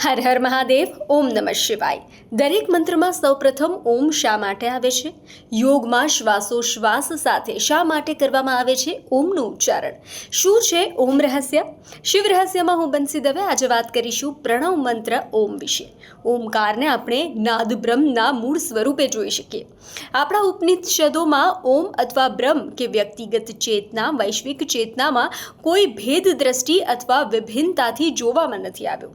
હર હર મહાદેવ. ઓમ નમઃ શિવાય. દરેક મંત્રમાં સૌપ્રથમ ઓમ શા માટે આવે છે? યોગમાં શ્વાસોશ્વાસ સાથે શા માટે કરવામાં આવે છે ઓમનું ઉચ્ચારણ? શું છે ઓમ રહસ્ય? શિવ રહસ્યમાં હું બંસી દવે આજે વાત કરીશું પ્રણવ મંત્ર ઓમ વિશે. ઓમકારને આપણે નાદ બ્રહ્મના મૂળ સ્વરૂપે જોઈ શકીએ. આપણા ઉપનિષદોમાં ઓમ અથવા બ્રહ્મ કે વ્યક્તિગત ચેતના, વૈશ્વિક ચેતનામાં કોઈ ભેદ દ્રષ્ટિ અથવા વિભિન્નતાથી જોવામાં નથી આવ્યો.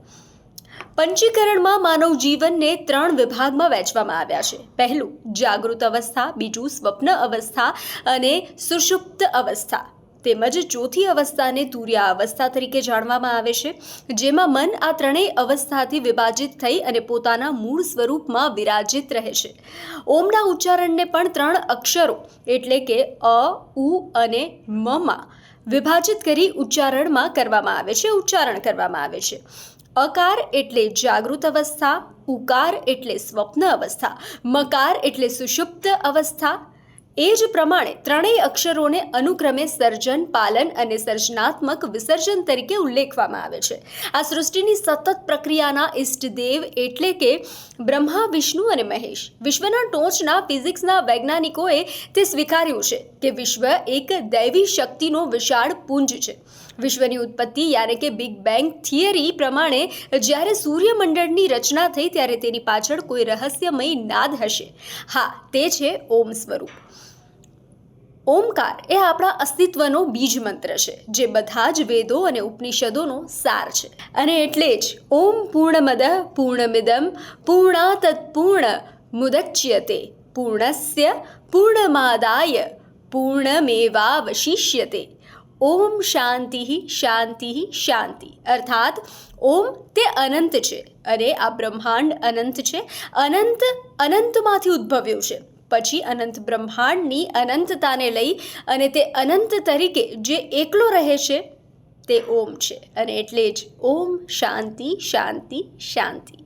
પંચીકરણમાં માનવ જીવનને 3 વિભાગમાં વહેંચવામાં આવ્યા છે. પહેલું જાગૃત અવસ્થા, બીજું સ્વપ્ન અવસ્થા અને સુષુપ્ત અવસ્થા, તેમજ ચોથી અવસ્થાને તુર્યા અવસ્થા તરીકે જાણવામાં આવે છે, જેમાં મન આ ત્રણેય અવસ્થાથી વિભાજિત થઈ અને પોતાના મૂળ સ્વરૂપમાં વિરાજિત રહે છે. ઓમના ઉચ્ચારણને પણ 3 અક્ષરો એટલે કે અ, ઉ અને મમાં વિભાજિત કરી ઉચ્ચારણ કરવામાં આવે છે. અકાર એટલે જાગૃત અવસ્થા, ઉકાર એટલે સ્વપ્ન અવસ્થા, મકાર એટલે સુષુપ્ત અવસ્થા. એ જ પ્રમાણે ત્રણેય અક્ષરોને અનુક્રમે સર્જન, પાલન અને સર્જનાત્મક વિસર્જન તરીકે ઉલ્લેખવામાં આવે છે. આ સૃષ્ટિની સતત પ્રક્રિયાના ઇષ્ટદેવ એટલે કે બ્રહ્મા, વિષ્ણુ અને મહેશ. વિશ્વના ટોચના ફિઝિક્સના વૈજ્ઞાનિકોએ તે સ્વીકાર્યું છે કે વિશ્વ એક દૈવી શક્તિનો વિશાળ પુંજ છે. વિશ્વની ઉત્પત્તિ યાને કે બિગ બેંગ થિયરી પ્રમાણે જ્યારે સૂર્યમંડળની રચના થઈ ત્યારે તેની પાછળ કોઈ રહસ્યમય નાદ હશે. હા, તે છે ઓમ સ્વરૂપ. ઓમકાર એ આપણા અસ્તિત્વનો બીજ મંત્ર છે, જે બધા જ વેદો અને ઉપનિષદોનો સાર છે. અને એટલે જ ઓમ પૂર્ણમદ પૂર્ણમિદમ પૂર્ણાત પૂર્ણ મુદચ્યતે પૂર્ણસ્ય પૂર્ણમાદાય પૂર્ણમેવાવશિષ્યતે. ઓમ શાંતિ શાંતિ શાંતિ. અર્થાત ઓમ તે અનંત છે અને આ બ્રહ્માંડ અનંત છે. અનંત અનંતમાંથી ઉદ્ભવ્યું છે. પછી અનંત બ્રહ્માંડની અનંતતાને લઈ અને તે અનંત તરીકે જે એકલો રહે છે તે ઓમ છે. અને એટલે જ ઓમ શાંતિ શાંતિ શાંતિ.